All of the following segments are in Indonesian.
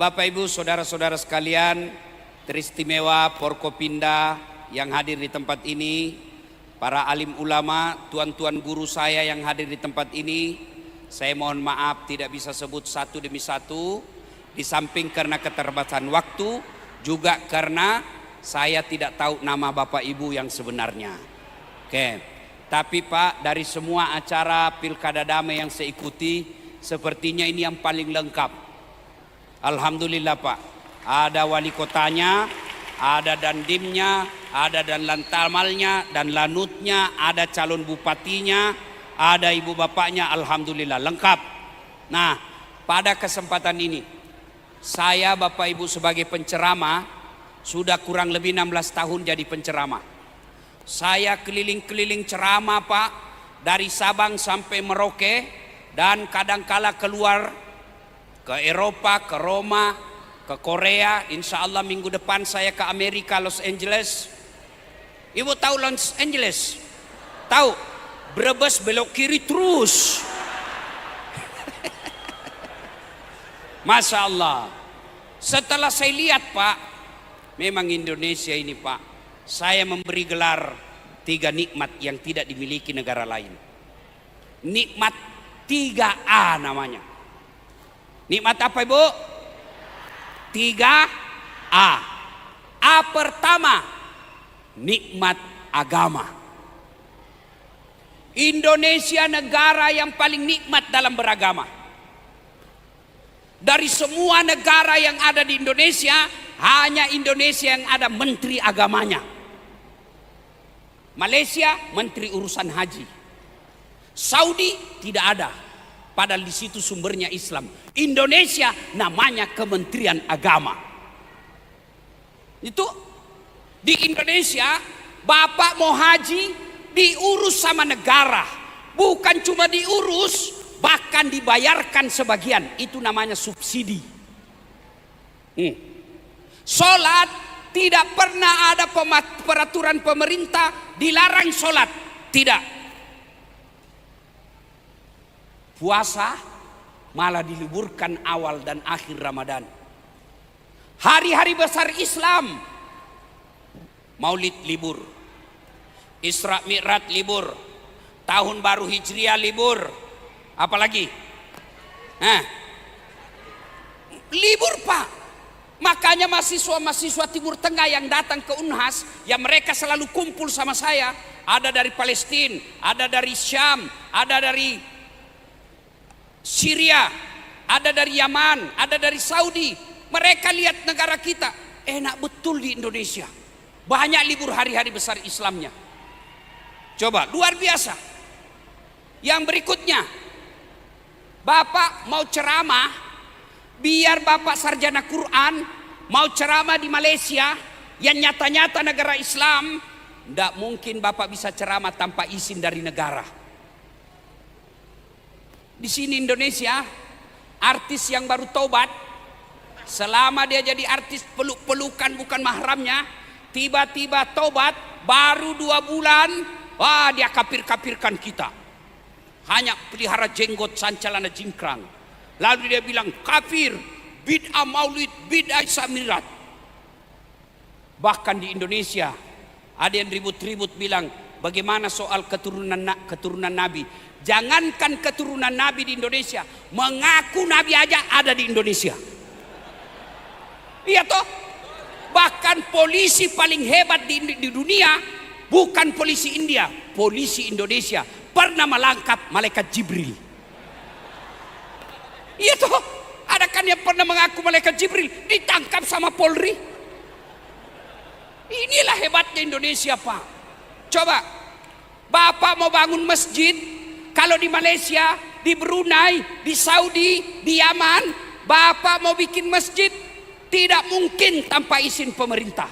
Bapak Ibu saudara-saudara sekalian, teristimewa Forkopimda yang hadir di tempat ini, para alim ulama, tuan-tuan guru saya yang hadir di tempat ini, saya mohon maaf tidak bisa sebut satu demi satu, di samping karena keterbatasan waktu, juga karena saya tidak tahu nama Bapak Ibu yang sebenarnya. Oke. Tapi Pak, dari semua acara Pilkada Damai yang saya ikuti, sepertinya ini yang paling lengkap. Alhamdulillah Pak. Ada wali kotanya, ada dandimnya, ada dan lantamalnya, dan lanutnya, ada calon bupatinya, ada ibu bapaknya, alhamdulillah lengkap. Nah, pada kesempatan ini, saya Bapak Ibu sebagai penceramah, sudah kurang lebih 16 tahun jadi penceramah. Saya keliling-keliling ceramah Pak, dari Sabang sampai Merauke, dan kadangkala keluar ke Eropa, ke Roma, ke Korea. Insya Allah minggu depan saya ke Amerika, Los Angeles. Ibu tahu Los Angeles? Tahu? Brebes belok kiri terus. Masya Allah. Setelah saya lihat Pak, memang Indonesia ini Pak, saya memberi gelar 3 nikmat yang tidak dimiliki negara lain. Nikmat 3A namanya. Nikmat apa Ibu? 3A. A pertama, nikmat agama. Indonesia negara yang paling nikmat dalam beragama. Dari semua negara yang ada di Indonesia, hanya Indonesia yang ada menteri agamanya. Malaysia menteri urusan haji. Saudi tidak ada, padahal di situ sumbernya Islam. Indonesia namanya Kementerian Agama. Itu di Indonesia, Bapak mau haji diurus sama negara, bukan cuma diurus, bahkan dibayarkan sebagian. Itu namanya subsidi. Sholat tidak pernah ada peraturan pemerintah dilarang sholat, tidak. Puasa malah diliburkan awal dan akhir Ramadan. Hari-hari besar Islam, Maulid libur, Isra Mi'raj libur, Tahun Baru Hijriah libur, apalagi? Libur Pak. Makanya mahasiswa-mahasiswa Timur Tengah yang datang ke Unhas, yang mereka selalu kumpul sama saya, ada dari Palestina, ada dari Syam, ada dari Syria, ada dari Yaman, ada dari Saudi. Mereka lihat negara kita, enak betul di Indonesia. Banyak libur hari-hari besar Islamnya. Coba, luar biasa. Yang berikutnya, Bapak mau ceramah, biar Bapak sarjana Quran, mau ceramah di Malaysia yang nyata-nyata negara Islam, tidak mungkin Bapak bisa ceramah tanpa izin dari negara. Di sini Indonesia, artis yang baru tobat, selama dia jadi artis peluk-pelukan bukan mahramnya, tiba-tiba tobat, baru 2 bulan, wah dia kafir-kafirkan kita. Hanya pelihara jenggot sancalana jingkrang. Lalu dia bilang kafir, bid'ah maulid, bid'ah Isra Mi'raj. Bahkan di Indonesia ada yang ribut-ribut bilang, bagaimana soal keturunan Nabi? Jangankan keturunan Nabi di Indonesia, mengaku Nabi aja ada di Indonesia. Iya toh? Bahkan polisi paling hebat di dunia bukan polisi India, polisi Indonesia pernah melangkap malaikat Jibril. Iya toh, ada kan yang pernah mengaku malaikat Jibril ditangkap sama Polri. Inilah hebatnya Indonesia Pak. Coba, Bapak mau bangun masjid, kalau di Malaysia, di Brunei, di Saudi, di Yaman, Bapak mau bikin masjid, tidak mungkin tanpa izin pemerintah.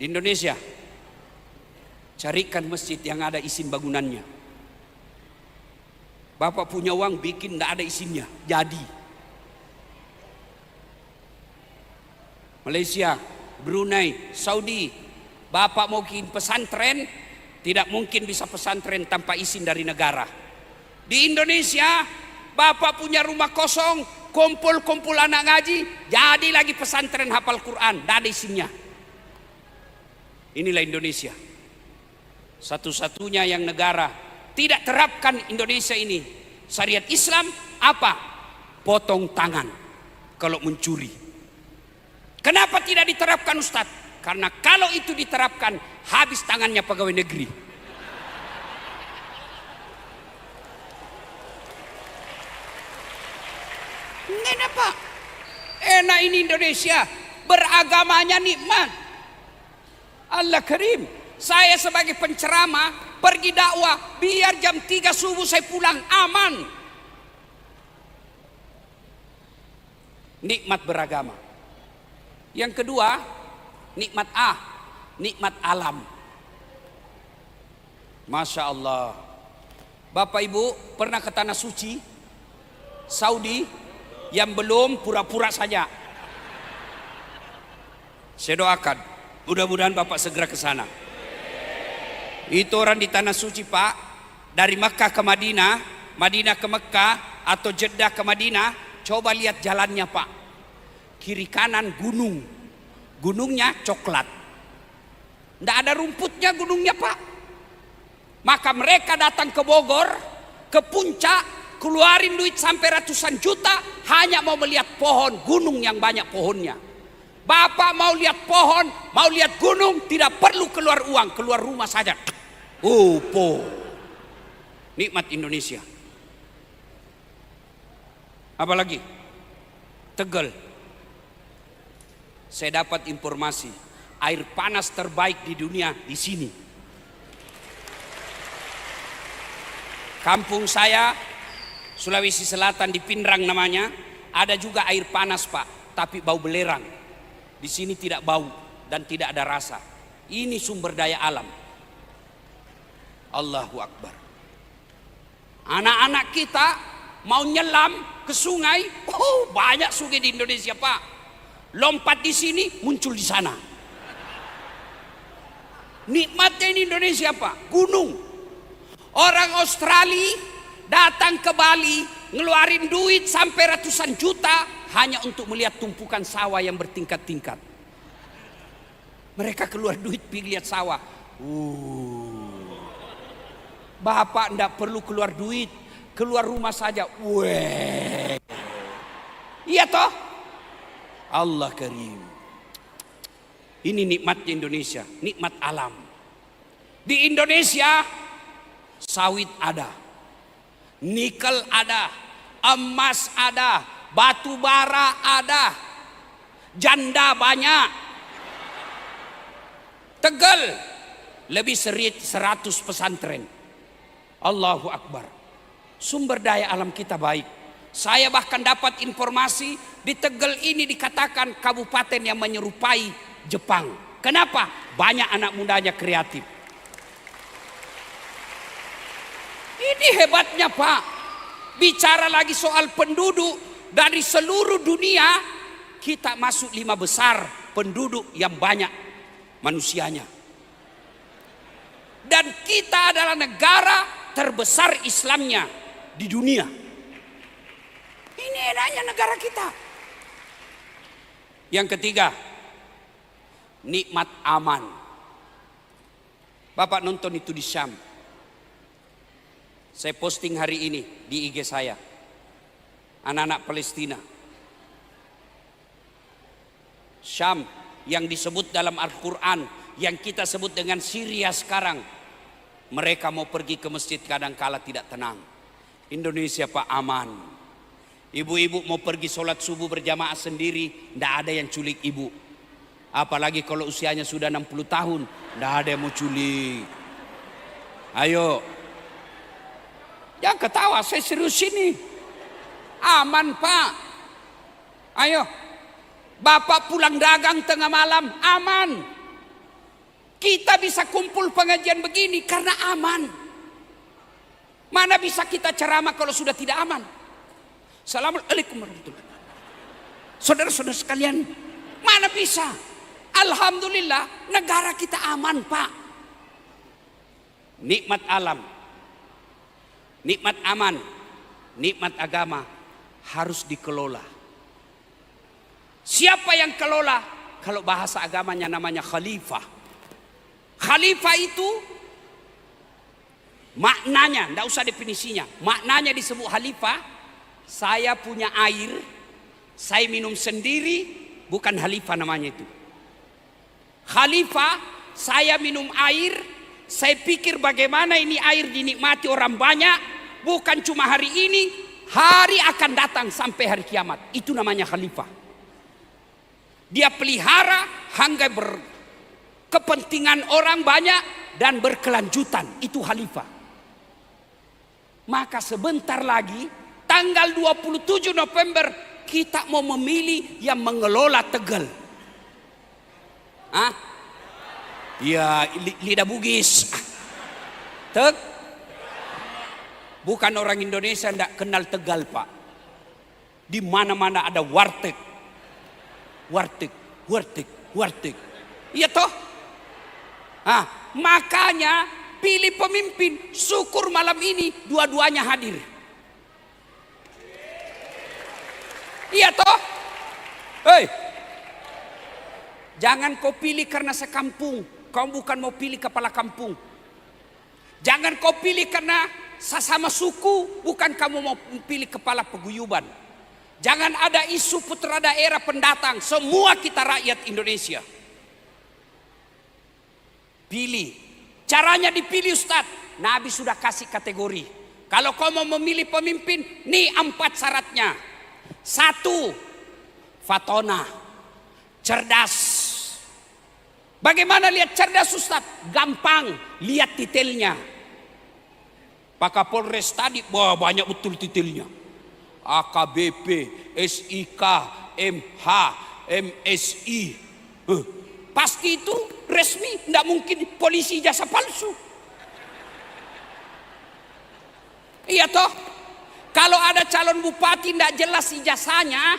Di Indonesia, carikan masjid yang ada izin bangunannya. Bapak punya uang bikin tidak ada izinnya, jadi. Malaysia, Brunei, Saudi, Bapak mau bikin pesantren, tidak mungkin bisa pesantren tanpa izin dari negara. Di Indonesia, Bapak punya rumah kosong, kumpul-kumpul anak ngaji, jadi lagi pesantren hafal Quran, tidak ada isinya. Inilah Indonesia. Satu-satunya yang negara tidak terapkan Indonesia ini syariat Islam apa? Potong tangan kalau mencuri. Kenapa tidak diterapkan Ustadz? Karena kalau itu diterapkan habis tangannya pegawai negeri. Kenapa? Enak ini Indonesia, beragamanya nikmat. Allah Karim. Saya sebagai penceramah pergi dakwah, biar jam 3 subuh saya pulang aman. Nikmat beragama. Yang kedua, nikmat nikmat alam. Masya Allah. Bapak Ibu pernah ke Tanah Suci Saudi? Yang belum, pura-pura saja. Saya doakan, mudah-mudahan Bapak segera ke sana. Itu orang di Tanah Suci Pak, dari Mekah ke Madinah, Madinah ke Mekah, atau Jeddah ke Madinah. Coba lihat jalannya Pak. Kiri kanan gunung, gunungnya coklat. Tidak ada rumputnya gunungnya Pak. Maka mereka datang ke Bogor, ke puncak, keluarin duit sampai ratusan juta hanya mau melihat pohon gunung yang banyak pohonnya. Bapak mau lihat pohon, mau lihat gunung, tidak perlu keluar uang, keluar rumah saja. Nikmat Indonesia. Apalagi Tegal. Saya dapat informasi air panas terbaik di dunia di sini. Kampung saya Sulawesi Selatan di Pindrang namanya, ada juga air panas Pak, tapi bau belerang. Di sini tidak bau dan tidak ada rasa. Ini sumber daya alam. Allahu Akbar. Anak-anak kita mau nyelam ke sungai, banyak sungai di Indonesia Pak. Lompat di sini, muncul di sana. Nikmatnya ini Indonesia Pak, gunung. Orang Australia datang ke Bali, ngeluarin duit sampai ratusan juta hanya untuk melihat tumpukan sawah yang bertingkat-tingkat. Mereka keluar duit pergi lihat sawah. Bapak ndak perlu keluar duit, keluar rumah saja. Iya toh? Allah Karim. Ini nikmatnya Indonesia, nikmat alam. Di Indonesia sawit ada, nikel ada, emas ada, batu bara ada, janda banyak. Tegal lebih 100 pesantren. Allahu Akbar. Sumber daya alam kita baik. Saya bahkan dapat informasi di Tegal ini dikatakan kabupaten yang menyerupai Jepang. Kenapa? Banyak anak mudanya kreatif. Ini hebatnya Pak. Bicara lagi soal penduduk, dari seluruh dunia kita masuk 5 besar penduduk yang banyak manusianya. Dan kita adalah negara terbesar Islamnya di dunia. Ini enaknya negara kita. Yang ketiga, nikmat aman. Bapak nonton itu di Syam. Saya posting hari ini di IG saya. Anak-anak Palestina. Syam yang disebut dalam Al-Quran, yang kita sebut dengan Syria sekarang. Mereka mau pergi ke masjid kadang-kala tidak tenang. Indonesia Pak aman. Ibu-ibu mau pergi sholat subuh berjamaah sendiri, tidak ada yang culik ibu. Apalagi kalau usianya sudah 60 tahun, tidak ada yang mau culik. Ayo. Jangan ketawa, saya serius ini. Aman Pak. Ayo. Bapak pulang dagang tengah malam, aman. Kita bisa kumpul pengajian begini karena aman. Mana bisa kita ceramah kalau sudah tidak aman? Assalamualaikum warahmatullahi wabarakatuh. Saudara-saudara sekalian, mana bisa? Alhamdulillah negara kita aman Pak. Nikmat alam, nikmat aman, nikmat agama harus dikelola. Siapa yang kelola? Kalau bahasa agamanya namanya khalifah. Khalifah itu maknanya, tidak usah definisinya. Maknanya disebut khalifah, saya punya air, saya minum sendiri, bukan khalifah namanya itu. Khalifah, saya minum air, saya pikir bagaimana ini air dinikmati orang banyak, bukan cuma hari ini, hari akan datang sampai hari kiamat. Itu namanya khalifah. Dia pelihara hingga berkepentingan orang banyak dan berkelanjutan. Itu khalifah. Maka sebentar lagi tanggal 27 November kita mau memilih yang mengelola Tegal. Ya, lidah Bugis. Bukan orang Indonesia tidak kenal Tegal, Pak. Di mana-mana ada warteg. Warteg. Iya toh? Makanya pilih pemimpin. Syukur malam ini dua-duanya hadir. Iya toh? Hei, jangan kau pilih karena sekampung. Kau bukan mau pilih kepala kampung. Jangan kau pilih karena sesama suku. Bukan kamu mau pilih kepala paguyuban. Jangan ada isu putra daerah pendatang. Semua kita rakyat Indonesia. Pilih. Caranya dipilih, Ustadz. Nabi sudah kasih kategori. Kalau kau mau memilih pemimpin, nih 4 syaratnya. 1, fatona, cerdas. Bagaimana lihat cerdas, Ustadz? Gampang, lihat detailnya. Pak Kapolres tadi, wah banyak betul detailnya. AKBP, SIK, MH, MSI. Pasti itu resmi, tidak mungkin polisi jasa palsu. Iya toh? Kalau ada calon bupati tidak jelas ijazahnya,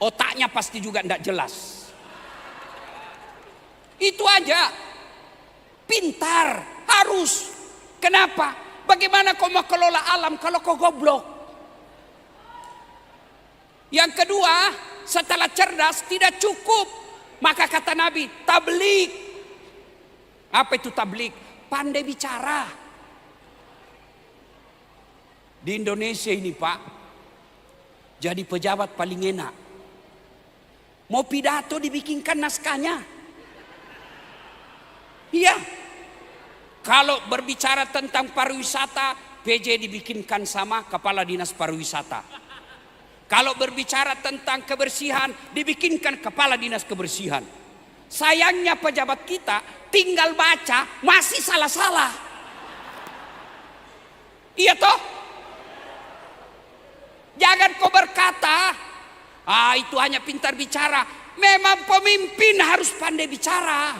otaknya pasti juga tidak jelas. Itu aja. Pintar, harus. Kenapa? Bagaimana kau mau kelola alam kalau kau goblok? Yang kedua, setelah cerdas tidak cukup. Maka kata Nabi, tabligh. Apa itu tabligh? Pandai bicara. Di Indonesia ini, Pak, jadi pejabat paling enak. Mau pidato dibikinkan naskahnya. Iya. Kalau berbicara tentang pariwisata, PJ dibikinkan sama kepala dinas pariwisata. Kalau berbicara tentang kebersihan, dibikinkan kepala dinas kebersihan. Sayangnya pejabat kita tinggal baca masih salah-salah. Iya toh? Jangan kau berkata, itu hanya pintar bicara. Memang pemimpin harus pandai bicara.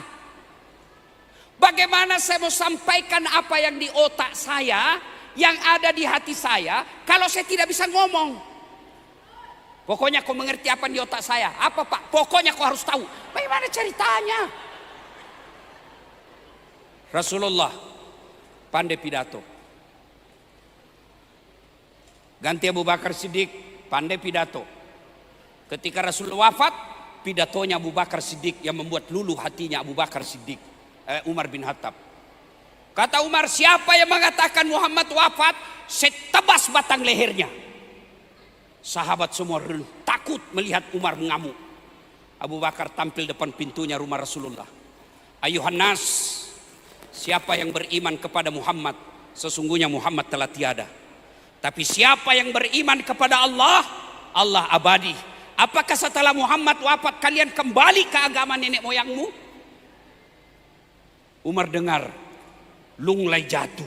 Bagaimana saya mau sampaikan apa yang di otak saya, yang ada di hati saya, kalau saya tidak bisa ngomong? Pokoknya kau mengerti apa di otak saya. Apa Pak? Pokoknya kau harus tahu. Bagaimana ceritanya? Rasulullah pandai pidato. Ganti Abu Bakar Siddiq pandai pidato. Ketika Rasul wafat, pidatonya Abu Bakar Siddiq yang membuat luluh hatinya Abu Bakar Siddiq, Umar bin Khattab. Kata Umar, siapa yang mengatakan Muhammad wafat, saya tebas batang lehernya. Sahabat semua takut melihat Umar mengamuk. Abu Bakar tampil depan pintunya rumah Rasulullah. Ayuhan nas, siapa yang beriman kepada Muhammad, sesungguhnya Muhammad telah tiada. Tapi siapa yang beriman kepada Allah, Allah abadi. Apakah setelah Muhammad wafat kalian kembali ke agama nenek moyangmu? Umar dengar, lunglai jatuh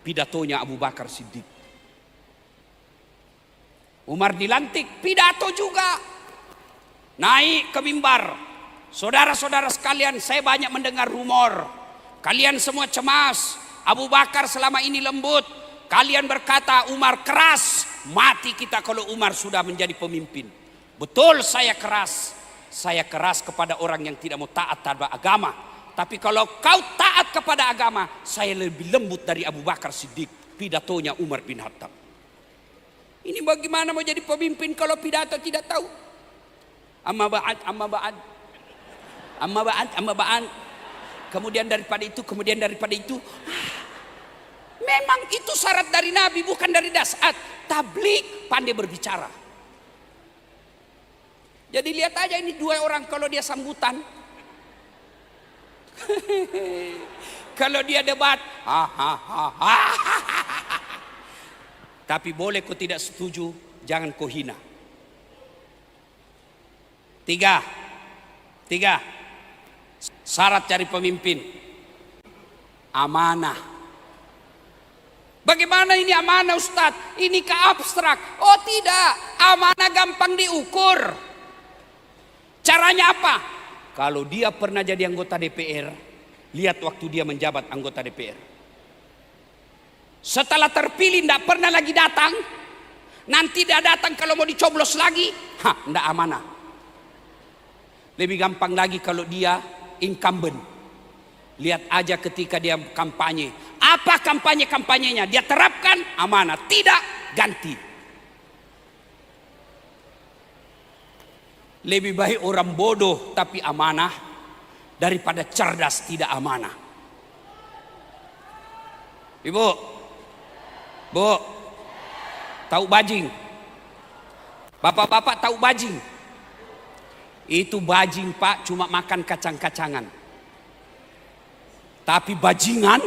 pidatonya Abu Bakar Siddiq. Umar dilantik, pidato juga. Naik ke mimbar. Saudara-saudara sekalian, saya banyak mendengar rumor. Kalian semua cemas. Abu Bakar selama ini lembut. Kalian berkata Umar keras. Mati kita kalau Umar sudah menjadi pemimpin. Betul, saya keras. Saya keras kepada orang yang tidak mau taat terhadap agama. Tapi kalau kau taat kepada agama, saya lebih lembut dari Abu Bakar Siddiq. Pidatonya Umar bin Khattab. Ini bagaimana mau jadi pemimpin kalau pidato tidak tahu? Amma ba'ad, amma ba'ad, amma ba'ad, amma ba'ad. Kemudian daripada itu. Memang itu syarat dari Nabi, bukan dari dasar. Tabligh pandai berbicara. Jadi lihat aja ini dua orang kalau dia sambutan. Kalau dia debat, tapi boleh kau tidak setuju, jangan kau hina. Tiga syarat cari pemimpin. Amanah. Bagaimana ini amanah, Ustadz? Ini ke abstrak. Oh tidak, amanah gampang diukur. Caranya apa? Kalau dia pernah jadi anggota DPR, lihat waktu dia menjabat anggota DPR. Setelah terpilih tidak pernah lagi datang. Nanti dia datang kalau mau dicoblos lagi, tidak amanah. Lebih gampang lagi kalau dia incumbent. Lihat aja ketika dia kampanye. Apa kampanyenya? Dia terapkan amanah. Tidak, ganti. Lebih baik orang bodoh tapi amanah daripada cerdas tidak amanah. Ibu, Bu, tahu bajing? Bapak-bapak tahu bajing? Itu bajing Pak cuma makan kacang-kacangan. Tapi bajingan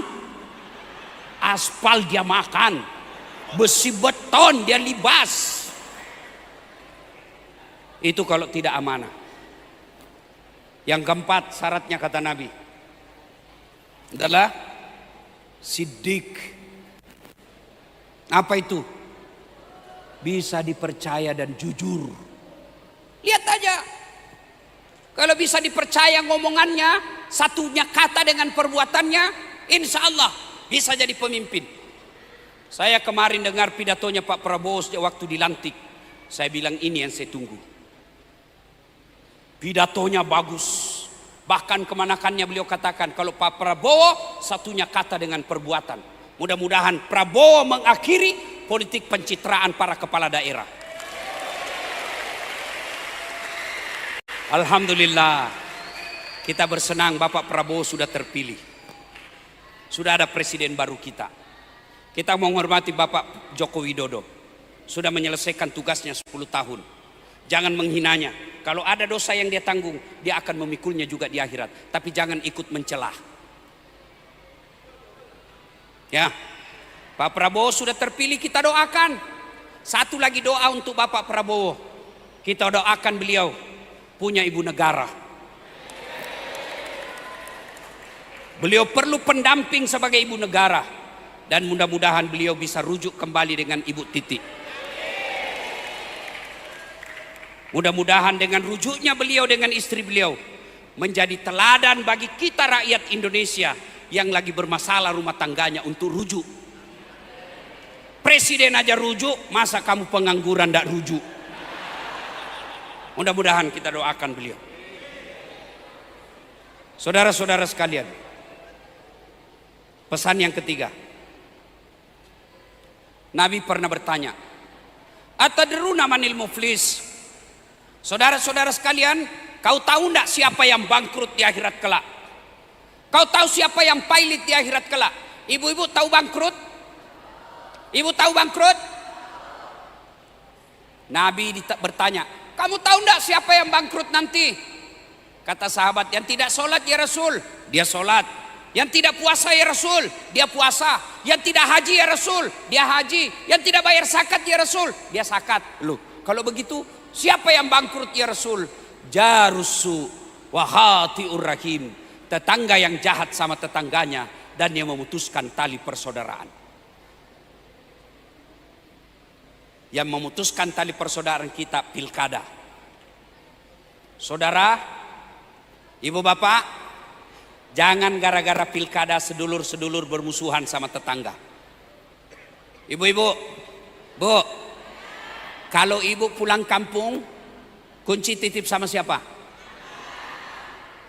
aspal dia makan, besi beton dia libas. Itu kalau tidak amanah. Yang keempat syaratnya kata Nabi adalah siddiq. Apa itu? Bisa dipercaya dan jujur. Lihat aja. Kalau bisa dipercaya ngomongannya, satunya kata dengan perbuatannya, insya Allah bisa jadi pemimpin. Saya kemarin dengar pidatonya Pak Prabowo sejak waktu dilantik. Saya bilang ini yang saya tunggu. Pidatonya bagus. Bahkan kemanakannya beliau katakan kalau Pak Prabowo satunya kata dengan perbuatan. Mudah-mudahan Prabowo mengakhiri politik pencitraan para kepala daerah. Alhamdulillah. Kita bersenang Bapak Prabowo sudah terpilih. Sudah ada presiden baru kita. Kita menghormati Bapak Joko Widodo. Sudah menyelesaikan tugasnya 10 tahun. Jangan menghinanya. Kalau ada dosa yang dia tanggung, dia akan memikulnya juga di akhirat. Tapi jangan ikut mencelah. Ya, Pak Prabowo sudah terpilih, kita doakan. Satu lagi doa untuk Bapak Prabowo. Kita doakan beliau punya ibu negara. Beliau perlu pendamping sebagai ibu negara. Dan mudah-mudahan beliau bisa rujuk kembali dengan Ibu Titi. Mudah-mudahan dengan rujuknya beliau dengan istri beliau menjadi teladan bagi kita rakyat Indonesia yang lagi bermasalah rumah tangganya untuk rujuk. Presiden aja rujuk, masa kamu pengangguran tidak rujuk? Mudah-mudahan kita doakan beliau. Saudara-saudara sekalian, pesan yang ketiga. Nabi pernah bertanya, "Atadruna manil muflis?" Saudara-saudara sekalian, kau tahu enggak siapa yang bangkrut di akhirat kelak? Kau tahu siapa yang pailit di akhirat kelak? Ibu-ibu tahu bangkrut? Ibu tahu bangkrut? Nabi bertanya, kamu tahu enggak siapa yang bangkrut nanti? Kata sahabat, yang tidak sholat ya Rasul, dia sholat. Yang tidak puasa ya Rasul, dia puasa. Yang tidak haji ya Rasul, dia haji. Yang tidak bayar zakat ya Rasul, dia zakat. Loh, kalau begitu siapa yang bangkrut ya Rasul? Jarusu wahatiur rahim. Tetangga yang jahat sama tetangganya dan yang memutuskan tali persaudaraan. Yang memutuskan tali persaudaraan kita pilkada. Saudara, ibu bapak, jangan gara-gara pilkada sedulur-sedulur bermusuhan sama tetangga. Ibu-ibu, Bu, kalau ibu pulang kampung, kunci titip sama siapa?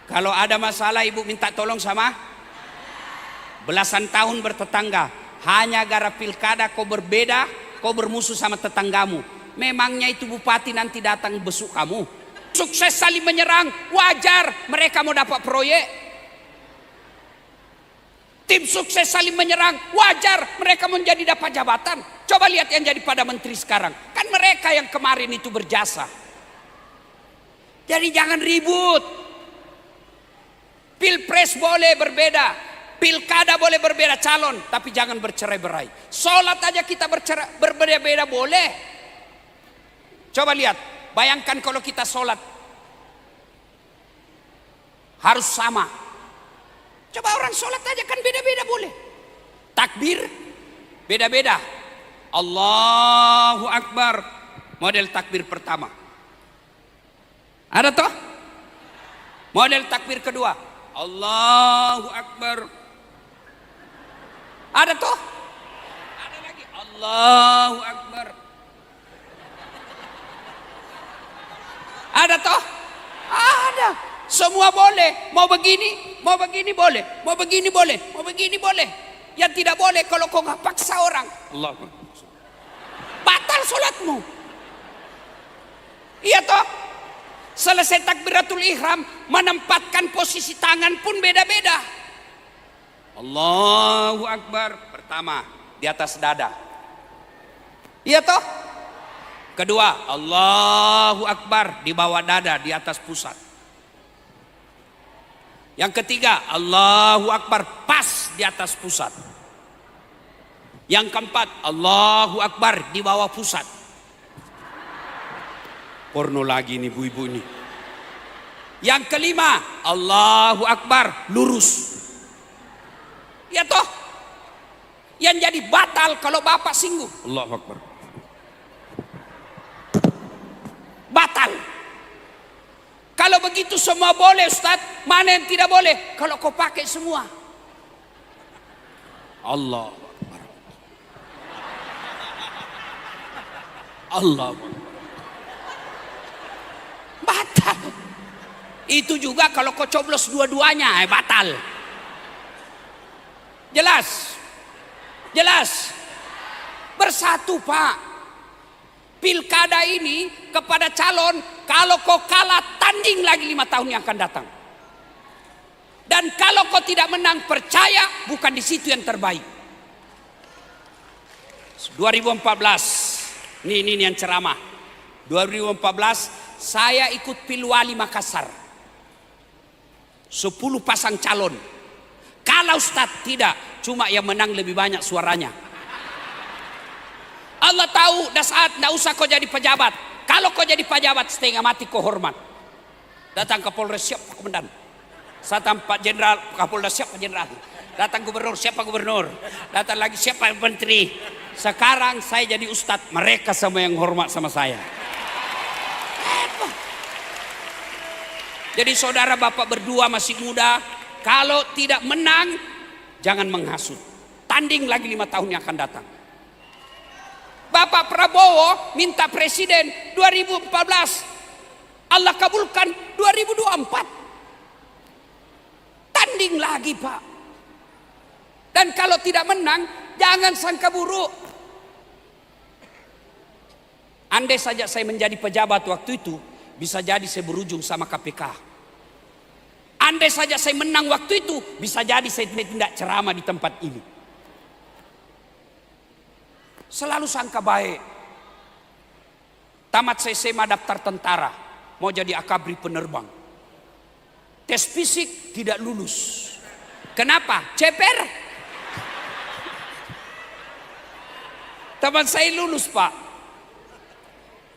Kalau ada masalah ibu minta tolong sama? Belasan tahun bertetangga, hanya gara pilkada kau berbeda, kau bermusuh sama tetanggamu. Memangnya itu bupati nanti datang besuk kamu? Sukses saling menyerang, wajar mereka mau dapat proyek. Tim sukses saling menyerang, wajar mereka menjadi dapat jabatan. Coba lihat yang jadi pada menteri sekarang. Kan mereka yang kemarin itu berjasa. Jadi jangan ribut. Pilpres boleh berbeda, pilkada boleh berbeda calon, tapi jangan bercerai-berai. Sholat aja kita berbeda-beda boleh. Coba lihat, bayangkan kalau kita sholat harus sama. Coba orang sholat aja kan beda-beda boleh. Takbir beda-beda. Allahu Akbar, model takbir pertama. Ada toh? Model takbir kedua, Allahu Akbar. Ada toh? Ada lagi, Allahu Akbar. Ada toh? Ada. Semua boleh. Mau begini boleh. Mau begini boleh. Mau begini boleh. Yang tidak boleh kalau kau nggak paksa orang, Allahu Akbar, batal sholatmu. Iya toh? Selesai takbiratul ihram, menempatkan posisi tangan pun beda-beda. Allahu Akbar, pertama di atas dada. Iya toh? Kedua, Allahu Akbar di bawah dada, di atas pusat. Yang ketiga, Allahu Akbar pas di atas pusat. Yang keempat, Allahu Akbar di bawah pusat. Porno lagi nih ibu-ibu ini. Yang kelima, Allahu Akbar lurus. Ya toh? Yang jadi batal kalau bapak singgung, Allahu Akbar, batal. Kalau begitu semua boleh Ustaz, mana yang tidak boleh? Kalau kau pakai semua. Allahu Akbar, Allahu Akbar, batal. Itu juga kalau kau coblos dua-duanya, batal. Jelas? Jelas? Bersatu Pak. Pilkada ini kepada calon, kalau kau kalah tanding lagi 5 tahun yang akan datang. Dan kalau kau tidak menang, percaya bukan di situ yang terbaik. 2014, ini yang ceramah. 2014 saya ikut Pilwali Makassar. 10 pasang calon. Kalau Ustadz tidak, cuma yang menang lebih banyak suaranya. Allah tahu dah saat tidak usah kau jadi pejabat. Kalau kau jadi pejabat setengah mati kau hormat. Datang Kapolres, siap komandan. Datang Pak Jenderal, Kapolda, siapa jenderal. Datang gubernur, siapa gubernur. Datang lagi, siapa menteri. Sekarang saya jadi Ustadz, mereka semua yang hormat sama saya. Jadi saudara bapak berdua masih muda, kalau tidak menang jangan menghasut. Tanding lagi 5 tahun yang akan datang. Bapak Prabowo minta presiden 2014, Allah kabulkan 2024. Tanding lagi Pak. Dan kalau tidak menang jangan sangka buruk. Andai saja saya menjadi pejabat waktu itu, bisa jadi saya berujung sama KPK. Andai saja saya menang waktu itu, bisa jadi saya tidak ceramah di tempat ini. Selalu sangka baik. Tamat SMA daftar tentara, mau jadi akabri penerbang. Tes fisik tidak lulus. Kenapa? Ceper. Teman saya lulus Pak.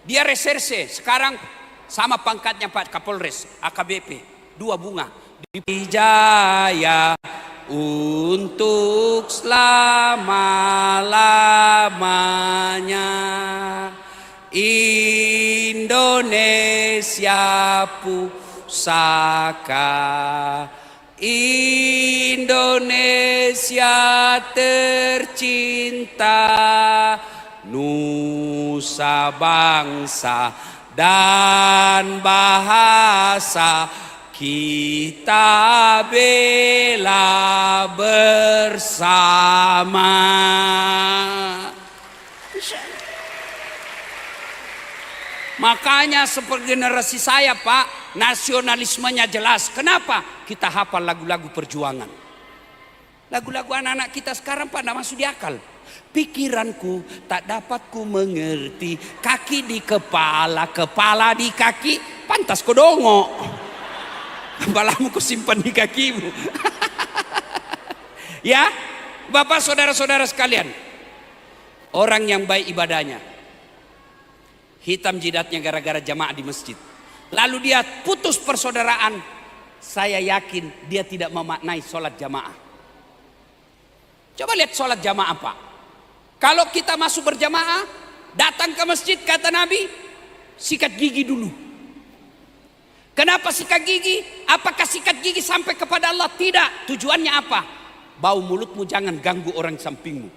Dia reserse, sekarang sama pangkatnya Pak Kapolres, AKBP. 2 bunga. Dijaya untuk selama-lamanya. Indonesia pusaka, Indonesia tercinta, nusa bangsa dan bahasa kita bela bersama. Makanya seperti generasi saya Pak, nasionalismenya jelas. Kenapa? Kita hafal lagu-lagu perjuangan. Lagu-lagu anak-anak kita sekarang Pak tidak masuk di akal. Pikiranku tak dapat ku mengerti, kaki di kepala, kepala di kaki, pantas kau dongok. Kepalamu kau simpan di kakimu. Ya, Bapak saudara-saudara sekalian, orang yang baik ibadahnya, hitam jidatnya gara-gara jamaah di masjid, lalu dia putus persaudaraan, saya yakin dia tidak memaknai sholat jamaah. Coba lihat sholat jamaah Pak. Kalau kita masuk berjamaah, datang ke masjid, kata Nabi, sikat gigi dulu. Kenapa sikat gigi? Apakah sikat gigi sampai kepada Allah? Tidak. Tujuannya apa? Bau mulutmu jangan ganggu orang sampingmu.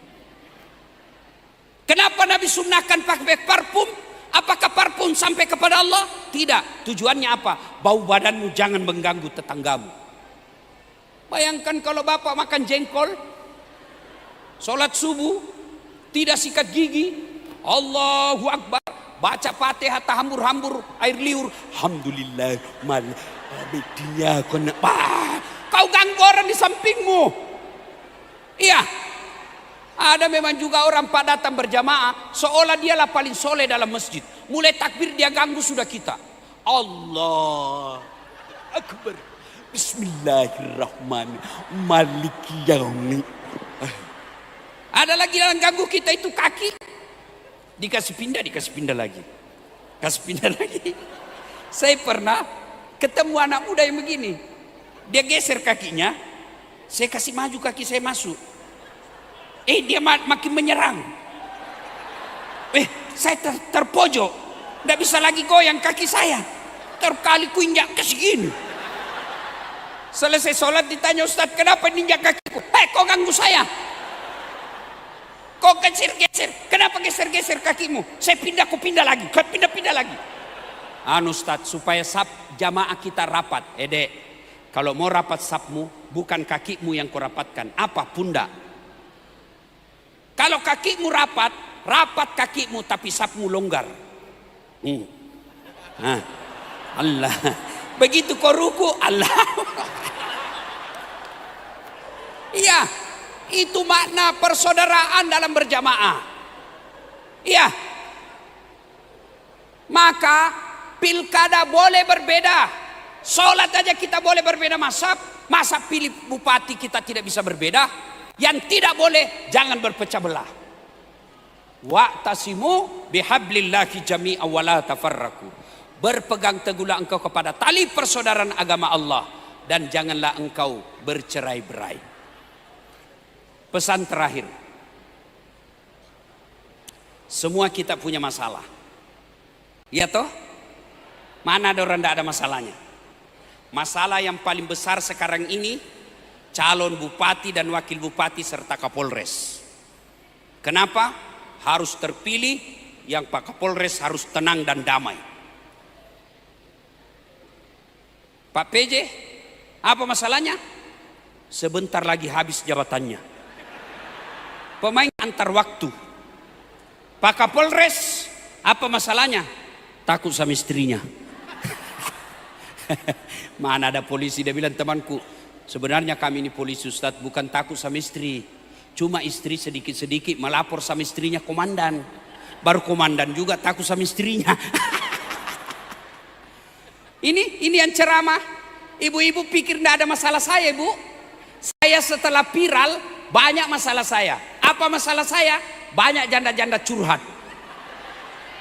Kenapa Nabi sunnahkan pakai parfum? Apakah parfum sampai kepada Allah? Tidak. Tujuannya apa? Bau badanmu jangan mengganggu tetanggamu. Bayangkan kalau Bapak makan jengkol, sholat subuh, tidak sikat gigi, Allahu Akbar, baca Fatihah hambur-hambur air liur, alhamdulillah mal abadinya kena. Kau ganggu orang di sampingmu. Iya. Ada memang juga orang Pak datang berjamaah seolah dialah paling soleh dalam masjid. Mulai takbir dia ganggu sudah kita. Allah Akbar. Bismillahirrahmanirrahim. Maliki yaumi. Ada lagi yang ganggu kita itu kaki. Dikasih pindah lagi. Kasih pindah lagi. Saya pernah ketemu anak muda yang begini. Dia geser kakinya. Saya kasih maju kaki saya masuk. Dia makin menyerang. Saya terpojok. Tidak bisa lagi goyang kaki saya. Terkali ku injak ke segini. Selesai sholat ditanya Ustaz, kenapa injak kakiku? Kau ganggu saya. Kau geser-geser, kenapa geser-geser kakimu? Saya pindah, kau pindah lagi, kau pindah lagi. Ustaz, supaya saf jamaah kita rapat. Dek, kalau mau rapat safmu, bukan kakimu yang kau rapatkan. Apa? Pundak. Kalau kakimu rapat kakimu, tapi safmu longgar. Allah. Begitu kau ruku, Allah. Iya. Itu makna persaudaraan dalam berjamaah. Iya. Maka pilkada boleh berbeda. Sholat aja kita boleh berbeda mazhab. Masa pilih bupati kita tidak bisa berbeda? Yang tidak boleh, jangan berpecah belah. Wa'tasimu bihablillahi jami'a wa la tafarraqu. Berpegang teguhlah engkau kepada tali persaudaraan agama Allah, dan janganlah engkau bercerai-berai. Pesan terakhir, semua kita punya masalah, ya toh? Mana ada orang tidak ada masalahnya? Masalah yang paling besar sekarang ini calon bupati dan wakil bupati serta Kapolres. Kenapa? Harus terpilih yang Pak Kapolres harus tenang dan damai. Pak PJ, apa masalahnya? Sebentar lagi habis jabatannya. Pemain antar waktu. Pak Kapolres, apa masalahnya? Takut sama istrinya. Mana ada polisi, dia bilang, temanku, sebenarnya kami ini polisi Ustadz, bukan takut sama istri. Cuma istri sedikit-sedikit melapor sama istrinya komandan. Baru komandan juga takut sama istrinya. Ini yang ceramah. Ibu-ibu pikir tidak ada masalah saya, Bu. Saya setelah viral banyak masalah saya. Apa masalah saya? Banyak janda-janda curhat.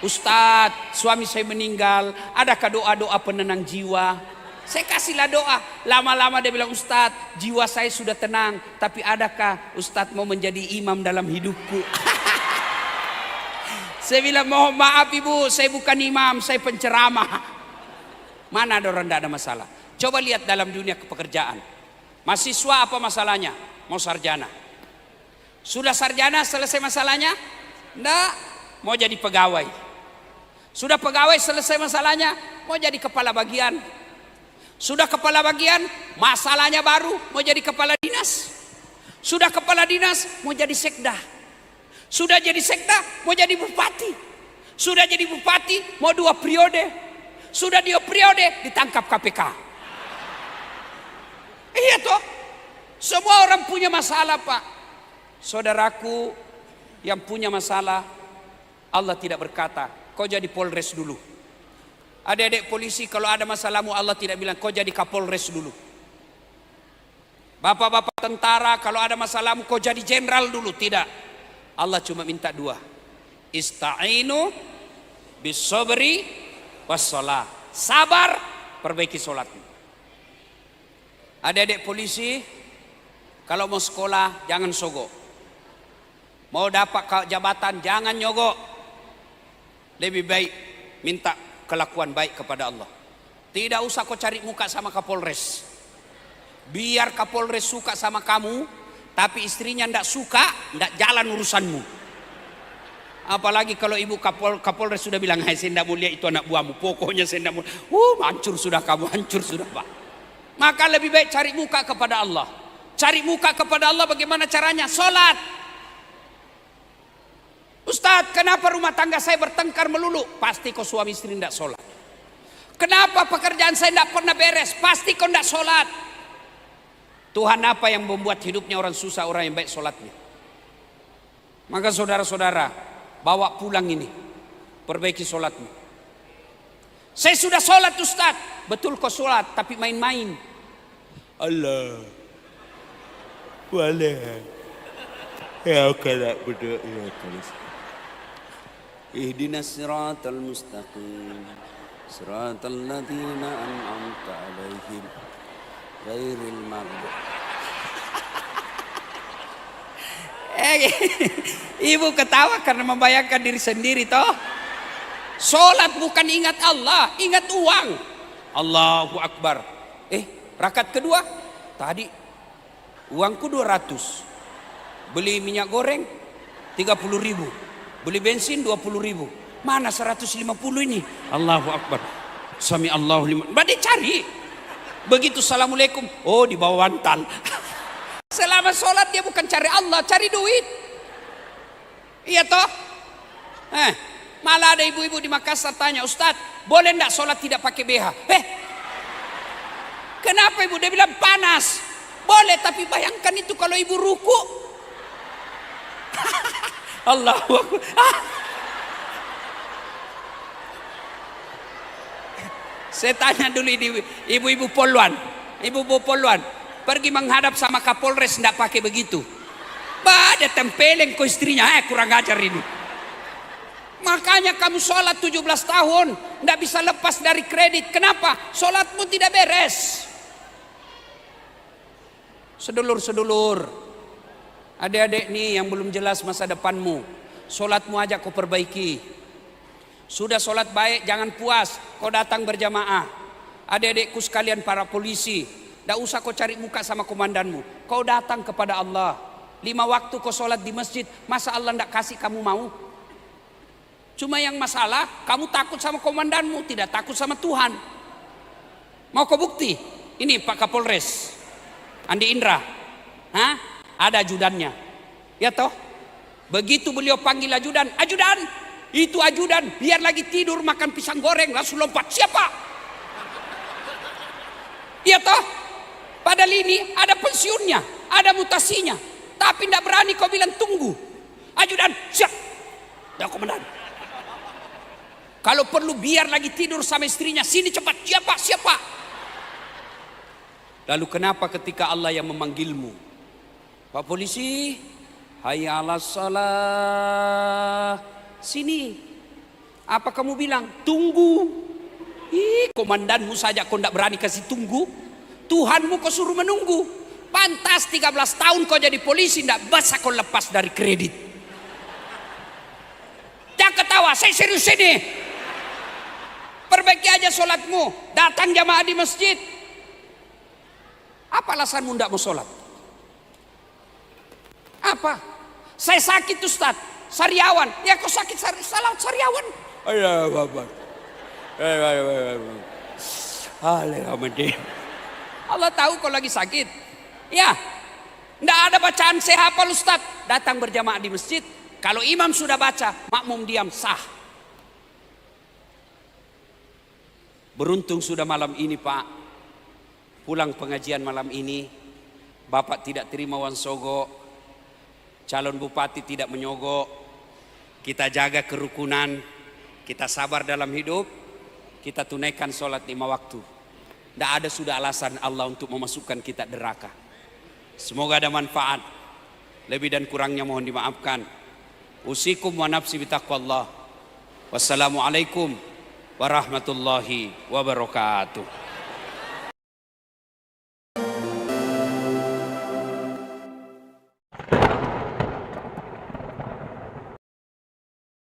Ustadz, suami saya meninggal, adakah doa-doa penenang jiwa? Saya kasihlah doa. Lama-lama dia bilang, Ustadz, jiwa saya sudah tenang, tapi adakah Ustadz mau menjadi imam dalam hidupku? Saya bilang, mohon maaf ibu, saya bukan imam, saya penceramah. Mana ada orang tidak ada masalah? Coba lihat dalam dunia pekerjaan. Mahasiswa apa masalahnya? Mau sarjana. Sudah sarjana selesai masalahnya? Tidak, mau jadi pegawai. Sudah pegawai selesai masalahnya? Mau jadi kepala bagian. Sudah kepala bagian, masalahnya baru, mau jadi kepala dinas. Sudah kepala dinas, mau jadi sekda. Sudah jadi sekda, mau jadi bupati. Sudah jadi bupati, mau 2 periode. Sudah 2 periode, ditangkap KPK. Iya toh. Semua orang punya masalah, Pak. Saudaraku yang punya masalah, Allah tidak berkata, kau jadi Polres dulu. Adik-adik polisi, kalau ada masalahmu, Allah tidak bilang, kau jadi Kapolres dulu. Bapak-bapak tentara, kalau ada masalahmu, kau jadi jenderal dulu. Tidak. Allah cuma minta 2. Ista'inu bis-sabri was-shalah. Sabar, perbaiki sholatmu. Adik-adik polisi, kalau mau sekolah jangan sogok. Mau dapat jabatan jangan nyogok. Lebih baik minta kelakuan baik kepada Allah. Tidak usah kau cari muka sama Kapolres. Biar Kapolres suka sama kamu, tapi istrinya ndak suka, ndak jalan urusanmu. Apalagi kalau ibu Kapolres sudah bilang, hai saya ndak mau lihat itu anak buahmu. Pokoknya saya ndak mau. Hancur sudah kamu, hancur sudah Pak. Maka lebih baik cari muka kepada Allah. Cari muka kepada Allah bagaimana caranya? Sholat. Ustadz, kenapa rumah tangga saya bertengkar melulu? Pasti kau suami istri ndak sholat. Kenapa pekerjaan saya ndak pernah beres? Pasti kau ndak sholat. Tuhan apa yang membuat hidupnya orang susah, orang yang baik sholatnya? Maka saudara-saudara, bawa pulang ini, perbaiki sholatmu. Saya sudah sholat Ustadz. Betul kau sholat, tapi main-main. Allah, boleh. Ya kalau berdoa ya terus. Ihdinas siratal mustaqim, siratal ladzina an'amta 'alaihim, ghairil maghdub. Ibu ketawa karena membayangkan diri sendiri toh. Sholat bukan ingat Allah, ingat uang. Allahu Akbar. Rakaat kedua tadi uangku 200. Beli minyak goreng 30.000. Beli bensin 20.000. Mana 150 ini? Allahu Akbar. Sami Allahu liman. Badai cari. Begitu assalamualaikum, oh di bawah bantal. Selama sholat dia bukan cari Allah, cari duit. Iya toh? Malah ada ibu-ibu di Makassar tanya, Ustadz, boleh enggak sholat tidak pakai BH? Kenapa ibu? Dia bilang panas. Boleh, tapi bayangkan itu kalau ibu ruku. Allahu Akbar. Saya tanya dulu ibu-ibu Poluan. Ibu-ibu Poluan pergi menghadap sama Kapolres enggak pakai begitu. Ada tempeleng ke istrinya, kurang ajar ini. Makanya kamu sholat 17 tahun enggak bisa lepas dari kredit. Kenapa? Sholatmu tidak beres. Sedulur-sedulur, adik-adik nih yang belum jelas masa depanmu, sholatmu aja kau perbaiki. Sudah sholat baik jangan puas, kau datang berjamaah. Adik-adikku sekalian para polisi, tidak usah kau cari muka sama komandanmu. Kau datang kepada Allah. 5 waktu kau sholat di masjid, masa Allah tidak kasih kamu mau? Cuma yang masalah kamu takut sama komandanmu, tidak takut sama Tuhan. Mau kau bukti? Ini Pak Kapolres Andi Indra, ada ajudannya, ya toh? Begitu beliau panggil ajudan, ajudan, itu ajudan, biar lagi tidur makan pisang goreng langsung lompat, siapa? Ya toh? Padahal ini ada pensiunnya, ada mutasinya, tapi tidak berani kau bilang tunggu. Ajudan, siap, ya komandan. Kalau perlu biar lagi tidur sama istrinya, sini cepat, siapa? Siapa? Lalu kenapa ketika Allah yang memanggilmu, Pak polisi, hayya 'alas shalah, sini. Apa kamu bilang? Tunggu. Komandanmu saja kau tidak berani kasih tunggu. Tuhanmu kau suruh menunggu. Pantas 13 tahun kau jadi polisi tidak bisa kau lepas dari kredit. Jangan ketawa, saya serius ini. Perbaiki aja sholatmu, datang jamaah di masjid. Apa alasanmu tidak mau sholat? Apa? Saya sakit Ustaz, sariawan. Ya kau sakit salah sariawan. Ayo bapak. Allah tahu kau lagi sakit. Ya, tidak ada bacaan saya hafal Ustaz. Datang berjamaah di masjid. Kalau imam sudah baca, makmum diam sah. Beruntung sudah malam ini Pak, pulang pengajian malam ini, Bapak tidak terima wansogo, calon bupati tidak menyogok, kita jaga kerukunan, kita sabar dalam hidup, kita tunaikan sholat 5 waktu. Tidak ada sudah alasan Allah untuk memasukkan kita neraka. Semoga ada manfaat. Lebih dan kurangnya mohon dimaafkan. Usikum wa nafsi bitaqwallah. Wassalamualaikum warahmatullahi wabarakatuh.